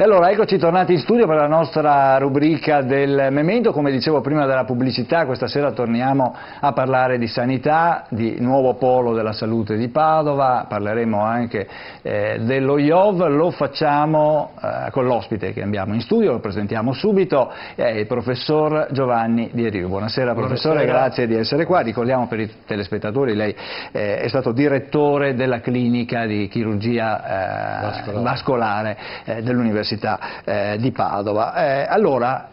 E allora eccoci tornati in studio per la nostra rubrica del Memento. Come dicevo prima della pubblicità, questa sera torniamo a parlare di sanità, di nuovo polo della salute di Padova, parleremo anche dello IOV, lo facciamo con l'ospite che abbiamo in studio, lo presentiamo subito, è il professor Giovanni Di Rio. Buonasera professore, grazie di essere qua. Ricordiamo per i telespettatori, lei è stato direttore della clinica di chirurgia vascolare dell'Università di Padova. Allora,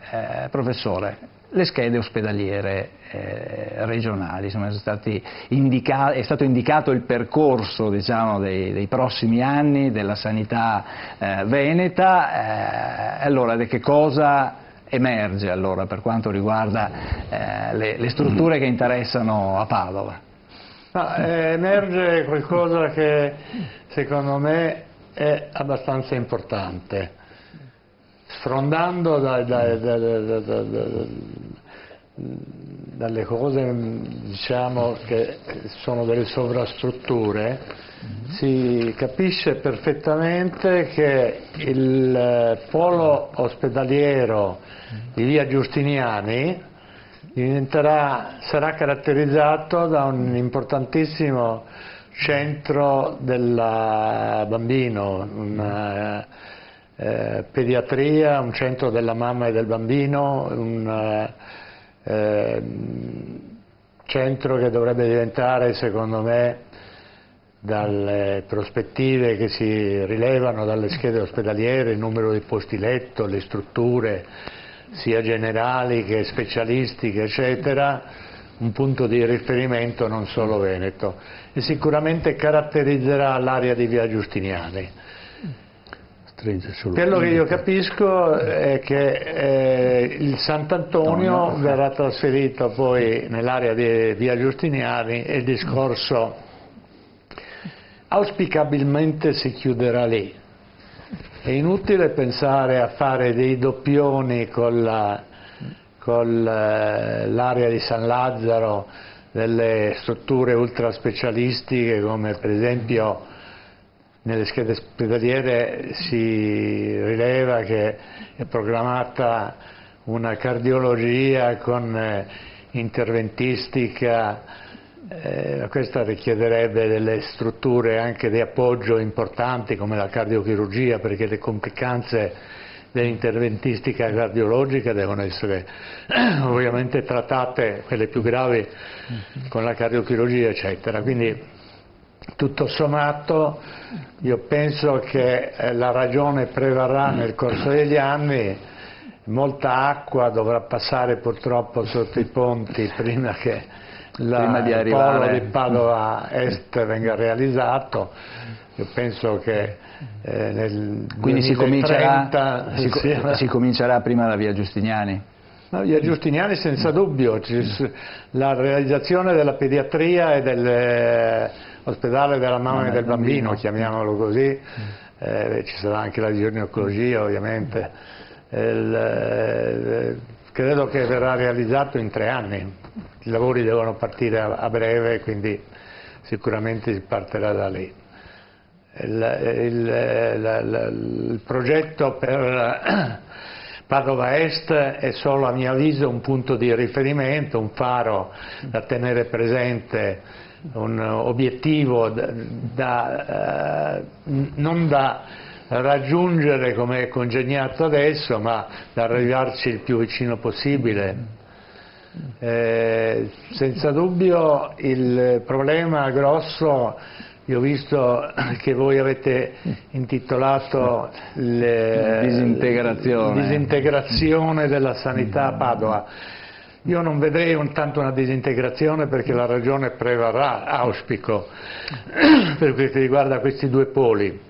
professore, le schede ospedaliere regionali, insomma, è stato indicato il percorso, diciamo, dei prossimi anni della sanità veneta. Allora, di che cosa emerge allora per quanto riguarda le strutture che interessano a Padova? Emerge qualcosa che secondo me è abbastanza importante, sfrondando dalle cose, diciamo, che sono delle sovrastrutture. Si capisce perfettamente che il polo ospedaliero di via Giustiniani sarà caratterizzato da un importantissimo centro del bambino, una pediatria, un centro della mamma e del bambino, un centro che dovrebbe diventare, secondo me, dalle prospettive che si rilevano dalle schede ospedaliere, il numero di posti letto, le strutture sia generali che specialistiche, eccetera, un punto di riferimento non solo veneto, e sicuramente caratterizzerà l'area di via Giustiniani. Quello che io capisco è che il Sant'Antonio verrà trasferito poi nell'area di via Giustiniani e il discorso auspicabilmente si chiuderà lì. È inutile pensare a fare dei doppioni con l'area di San Lazzaro, delle strutture ultraspecialistiche, come per esempio nelle schede ospedaliere si rileva che è programmata una cardiologia con interventistica. Questa richiederebbe delle strutture anche di appoggio importanti come la cardiochirurgia, perché le complicanze dell'interventistica cardiologica devono essere ovviamente trattate, quelle più gravi, con la cardiochirurgia, eccetera. Quindi tutto sommato io penso che la ragione prevarrà nel corso degli anni. Molta acqua dovrà passare purtroppo sotto i ponti prima che il polo di Padova Est venga realizzato. Io penso che nel quindi 2030 si comincerà prima da via Giustiniani? No, via Giustiniani senza dubbio, la realizzazione della pediatria e dell'ospedale della mamma e del bambino, chiamiamolo così, ci sarà anche la ginecologia ovviamente, credo che verrà realizzato in 3 anni. I lavori devono partire a breve, quindi sicuramente si partirà da lì. Il progetto per Padova Est è solo, a mio avviso, un punto di riferimento, un faro da tenere presente, un obiettivo non da raggiungere come è congegnato adesso, ma da arrivarci il più vicino possibile. Senza dubbio il problema grosso, io ho visto che voi avete intitolato disintegrazione della sanità a Padova. Io non vedrei tanto una disintegrazione, perché la ragione prevarrà, auspico, per quel che riguarda questi due poli.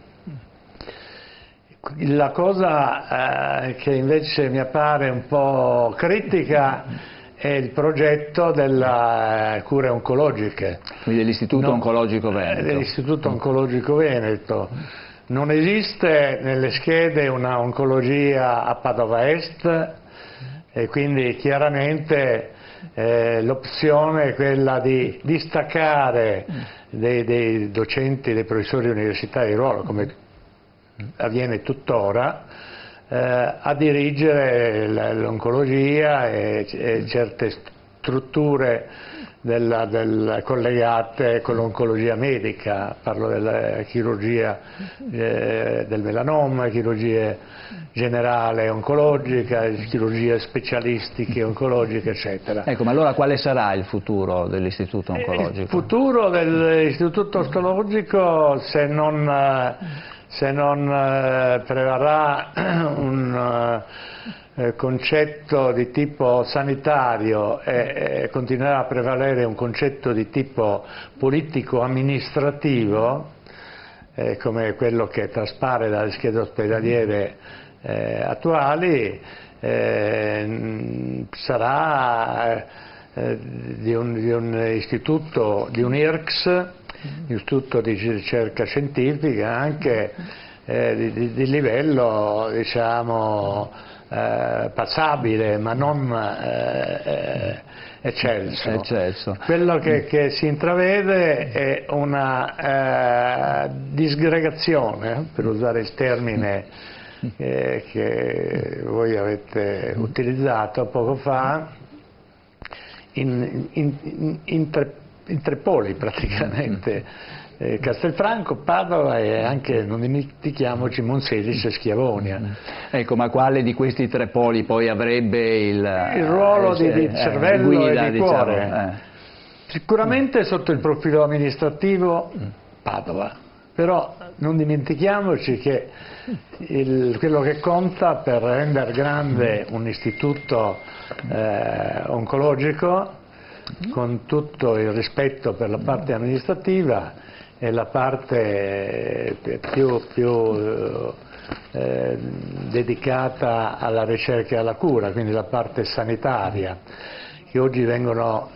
La cosa che invece mi appare un po' critica è il progetto delle cure oncologiche. Quindi dell'Istituto Oncologico Veneto. Dell'Istituto Oncologico Veneto. Non esiste nelle schede una oncologia a Padova Est, e quindi chiaramente l'opzione è quella di distaccare dei docenti, dei professori universitari di ruolo, come avviene tuttora, a dirigere l'oncologia e certe strutture collegate con l'oncologia medica. Parlo della chirurgia del melanoma, chirurgia generale oncologica, chirurgie specialistiche oncologiche, eccetera. Ecco, ma allora quale sarà il futuro dell'istituto oncologico? Il futuro dell'istituto oncologico, se non prevarrà un concetto di tipo sanitario e continuerà a prevalere un concetto di tipo politico-amministrativo, come quello che traspare dalle schede ospedaliere attuali, sarà di un istituto, di un IRCS, istituto di ricerca scientifica, anche di livello, diciamo, passabile, ma non eccelso. Quello che si intravede è una disgregazione, per usare il termine che voi avete utilizzato poco fa, in tre poli praticamente. Castelfranco, Padova e anche, non dimentichiamoci, Monselice e Schiavonia. Ecco, ma quale di questi tre poli poi avrebbe il ruolo di cervello guida, e di cuore? Sicuramente sotto il profilo amministrativo Padova, però non dimentichiamoci che quello che conta per rendere grande un istituto oncologico, con tutto il rispetto per la parte amministrativa, è la parte più dedicata alla ricerca e alla cura, quindi la parte sanitaria, che oggi vengono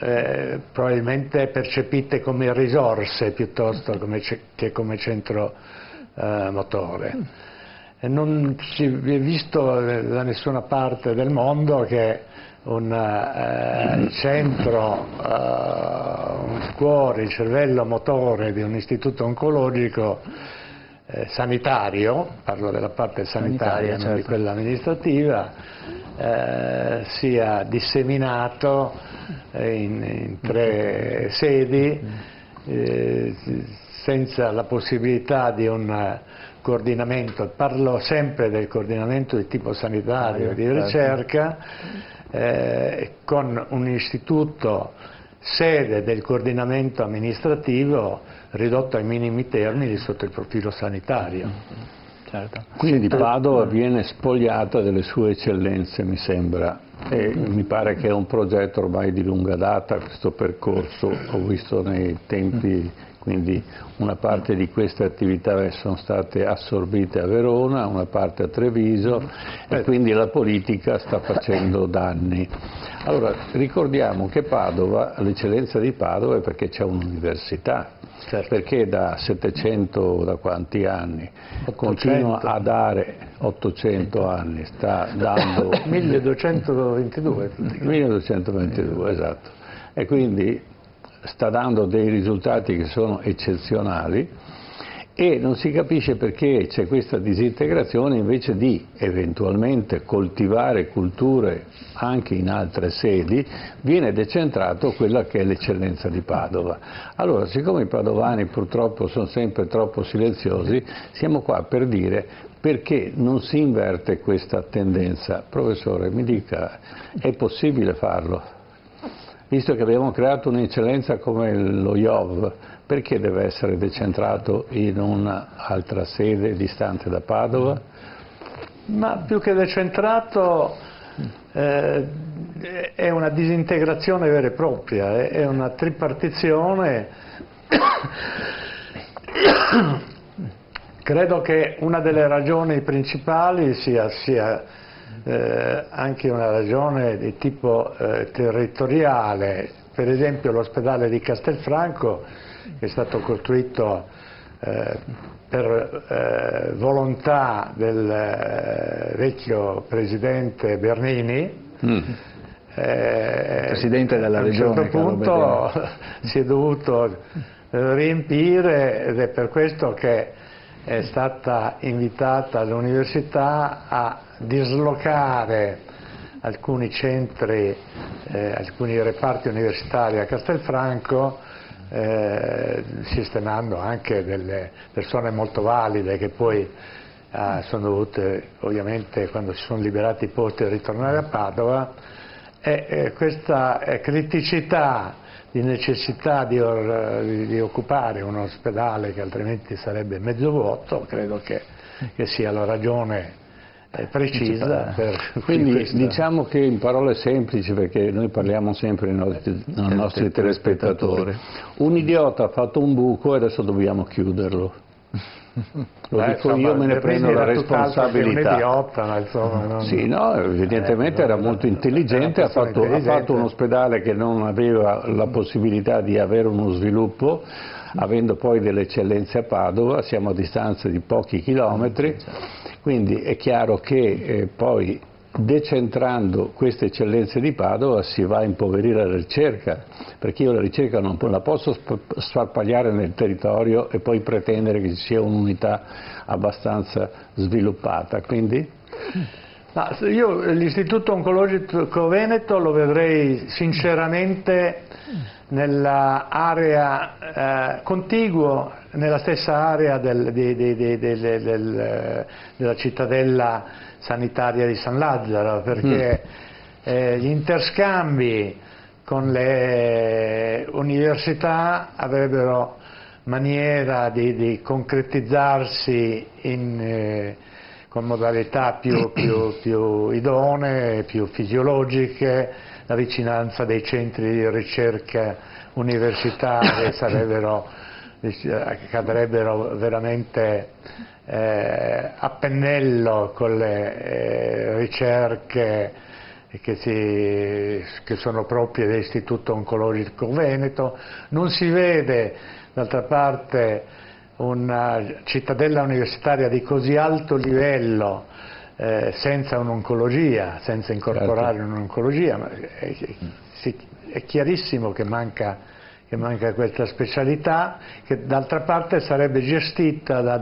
probabilmente percepite come risorse piuttosto che come centro motore. E non si è visto da nessuna parte del mondo che un centro, un cuore, il cervello motore di un istituto oncologico sanitario, parlo della parte sanitaria, non di quella amministrativa, sia disseminato in tre sedi, senza la possibilità di un coordinamento. Parlo sempre del coordinamento di tipo sanitario e di ricerca, con un istituto sede del coordinamento amministrativo ridotto ai minimi termini sotto il profilo sanitario. Certo. Quindi Padova viene spogliata delle sue eccellenze, mi sembra, e mi pare che è un progetto ormai di lunga data questo percorso, ho visto nei tempi, quindi una parte di queste attività sono state assorbite a Verona, una parte a Treviso e quindi la politica sta facendo danni. Allora ricordiamo che Padova, l'eccellenza di Padova è perché c'è un'università. Certo. Perché da 700, da quanti anni? 800. Continua a dare 800 anni, sta dando 1222. 1222, esatto. E quindi sta dando dei risultati che sono eccezionali e non si capisce perché c'è questa disintegrazione invece di eventualmente coltivare culture anche in altre sedi, viene decentrato quella che è l'eccellenza di Padova. Allora, siccome i padovani purtroppo sono sempre troppo silenziosi, siamo qua per dire perché non si inverte questa tendenza. Professore, mi dica, è possibile farlo? Visto che abbiamo creato un'eccellenza come lo IOV, perché deve essere decentrato in un'altra sede distante da Padova? Ma più che decentrato è una disintegrazione vera e propria, è una tripartizione. Credo che una delle ragioni principali sia anche una ragione di tipo territoriale. Per esempio l'ospedale di Castelfranco, che è stato costruito per volontà del vecchio presidente Bernini, presidente della regione, a un certo punto si è dovuto riempire, ed è per questo che è stata invitata all'università a dislocare alcuni centri, alcuni reparti universitari a Castelfranco, sistemando anche delle persone molto valide che poi sono dovute, ovviamente, quando si sono liberati i posti, ritornare a Padova. E questa criticità di necessità di occupare un ospedale che altrimenti sarebbe mezzo vuoto, credo che sia la ragione precisa per quindi questa... diciamo che in parole semplici, perché noi parliamo sempre ai nostri telespettatori, un idiota ha fatto un buco e adesso dobbiamo chiuderlo. Lo dico io, me ne prendo la responsabilità. Un idiota, ma insomma, non... Sì, no, evidentemente era molto intelligente, ha fatto un ospedale che non aveva la possibilità di avere uno sviluppo, avendo poi delle eccellenze a Padova, siamo a distanza di pochi chilometri, quindi è chiaro che poi decentrando queste eccellenze di Padova si va a impoverire la ricerca, perché io la ricerca non la posso sparpagliare nel territorio e poi pretendere che ci sia un'unità abbastanza sviluppata. Quindi? Io l'Istituto Oncologico Veneto lo vedrei sinceramente nell'area contiguo, nella stessa area della cittadella sanitaria di San Lazzaro, perché gli interscambi con le università avrebbero maniera di concretizzarsi con modalità più idonee, più fisiologiche. La vicinanza dei centri di ricerca universitari cadrebbero veramente a pennello con le ricerche che sono proprie dell'Istituto Oncologico Veneto. Non si vede d'altra parte una cittadella universitaria di così alto livello senza un'oncologia, senza incorporare un'oncologia, ma è chiarissimo che manca questa specialità, che d'altra parte sarebbe gestita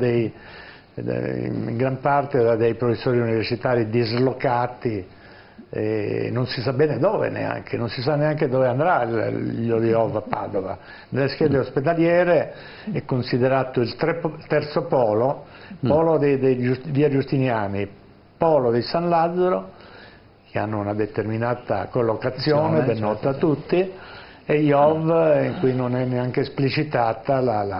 in gran parte da dei professori universitari dislocati, non si sa bene dove neanche, non si sa neanche dove andrà l'Iov a Padova. Nelle schede ospedaliere è considerato il terzo polo di via Giustiniani, polo di San Lazzaro, che hanno una determinata collocazione ben nota a tutti, e Iov in cui non è neanche esplicitata la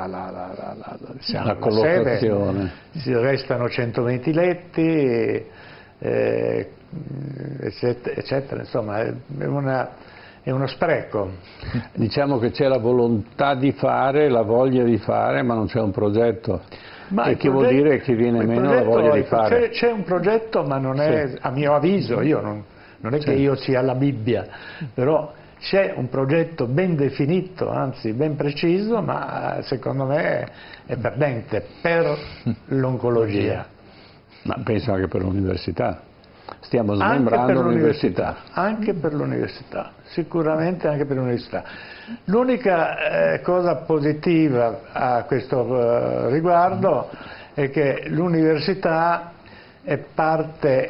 collocazione. Sede. Restano 120 letti, eccetera, insomma è uno spreco. Diciamo che c'è la volontà di fare, la voglia di fare, ma non c'è un progetto. E che vuol dire che viene meno la voglia di fare. C'è un progetto, ma non è, a mio avviso, non è che io sia la Bibbia, però c'è un progetto ben definito, anzi ben preciso, ma secondo me è perdente per l'oncologia. Ma penso anche per l'università. Stiamo smembrando l'università. Anche per l'università, sicuramente anche per l'università. L'unica cosa positiva a questo riguardo è che l'università è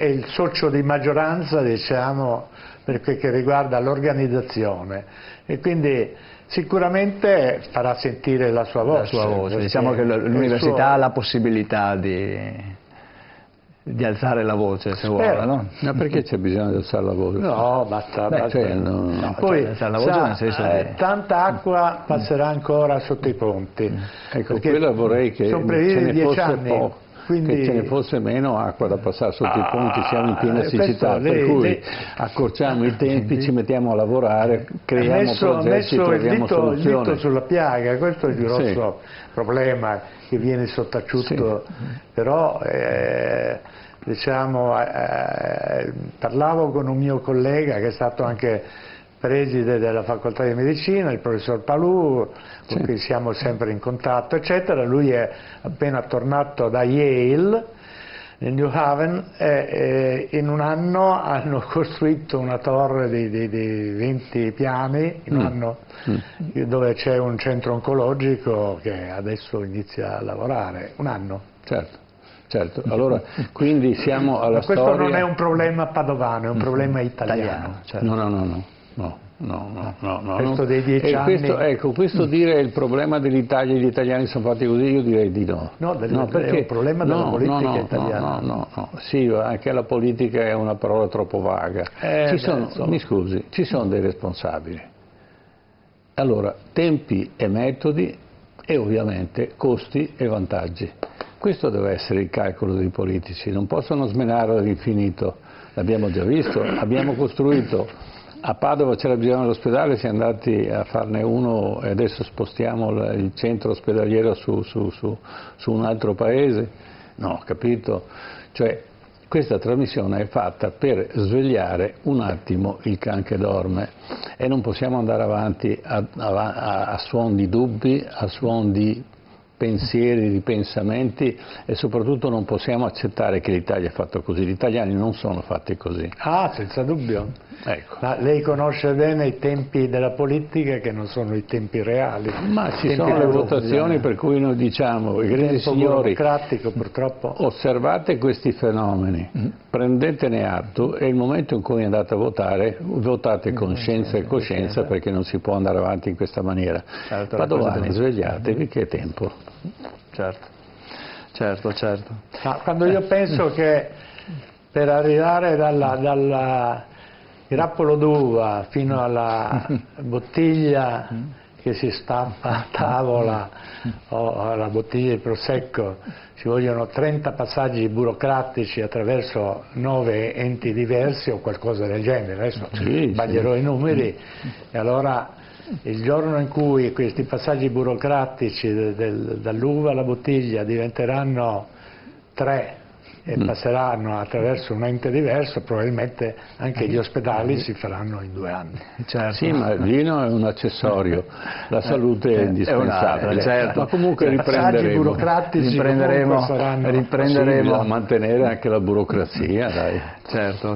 il socio di maggioranza, diciamo, per quel che riguarda l'organizzazione, e quindi sicuramente farà sentire la sua voce. Diciamo che l'università ha la possibilità di alzare la voce, se vuole, no? Ma perché c'è bisogno di alzare la voce? No, basta. Poi alzare la voce nel senso tanta acqua passerà ancora sotto i ponti. Ecco, quello vorrei che sono previsti 10 anni. Quindi... che ce ne fosse meno acqua da passare sotto i ponti, siamo in piena siccità, per cui accorciamo i tempi, ci mettiamo a lavorare, creiamo progetti, troviamo soluzioni. Il dito sulla piaga, questo è il grosso problema che viene sottaciuto, però diciamo, parlavo con un mio collega che è stato anche preside della facoltà di medicina, il professor Palù, con cui siamo sempre in contatto, eccetera. Lui è appena tornato da Yale, nel New Haven, e in un anno hanno costruito una torre di 20 piani, in un anno, dove c'è un centro oncologico che adesso inizia a lavorare, un anno. certo. Allora, quindi siamo alla questo storia... non è un problema padovano, è un problema italiano. Certo. No. Questo dei 10 anni... Questo dire è il problema dell'Italia, gli italiani sono fatti così, io direi di no. Perché è un problema della politica italiana. No, sì, anche la politica è una parola troppo vaga. Mi scusi, ci sono dei responsabili. Allora, tempi e metodi e ovviamente costi e vantaggi. Questo deve essere il calcolo dei politici, non possono smenare all'infinito, l'abbiamo già visto, abbiamo costruito, a Padova c'era bisogno dell'ospedale, siamo andati a farne uno e adesso spostiamo il centro ospedaliero su un altro paese, no, capito? Cioè, questa trasmissione è fatta per svegliare un attimo il can che dorme e non possiamo andare avanti a suon di dubbi, a suon di pensieri, di pensamenti e soprattutto non possiamo accettare che l'Italia è fatta così. Gli italiani non sono fatti così. Ah, senza dubbio. Ecco. Ma lei conosce bene i tempi della politica che non sono i tempi reali. Ma ci sono le votazioni per cui noi diciamo, i signori, purtroppo. osservate questi fenomeni, prendetene atto e il momento in cui andate a votare, votate con scienza e coscienza perché non si può andare avanti in questa maniera. Padovani, svegliatevi che è tempo. Certo. Quando io penso che per arrivare dal grappolo d'uva fino alla bottiglia che si stappa a tavola o alla bottiglia di prosecco ci vogliono 30 passaggi burocratici attraverso 9 enti diversi o qualcosa del genere, adesso sbaglierò i numeri, e allora il giorno in cui questi passaggi burocratici dall'uva alla bottiglia diventeranno 3 e passeranno attraverso un ente diverso, probabilmente anche gli ospedali si faranno in 2 anni. Certo. Sì, ma il vino è un accessorio, la salute è indispensabile. Certo. Ma comunque riprenderemo a mantenere anche la burocrazia, dai. Certo.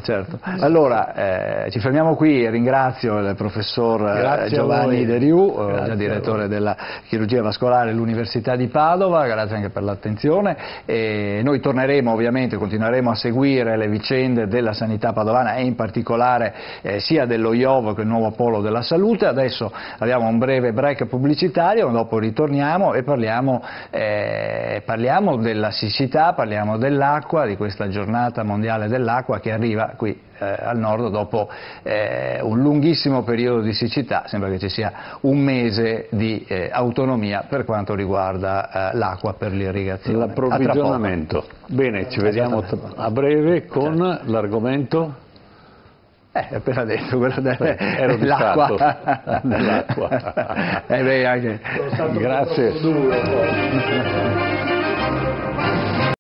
Allora, ci fermiamo qui, ringrazio il professor Giovanni De Riu, già direttore della chirurgia vascolare all'Università di Padova, grazie anche per l'attenzione, e noi torneremo ovviamente, continueremo a seguire le vicende della sanità padovana e in particolare sia dello IOV che il nuovo polo della salute. Adesso abbiamo un breve break pubblicitario, dopo ritorniamo e parliamo della siccità, parliamo dell'acqua, di questa giornata mondiale dell'acqua che arriva qui al nord dopo un lunghissimo periodo di siccità. Sembra che ci sia un mese di autonomia per quanto riguarda l'acqua per l'irrigazione. L'approvvigionamento. Bene, ci vediamo a breve con l'argomento. Appena detto, quello dell'acqua. Grazie. Grazie.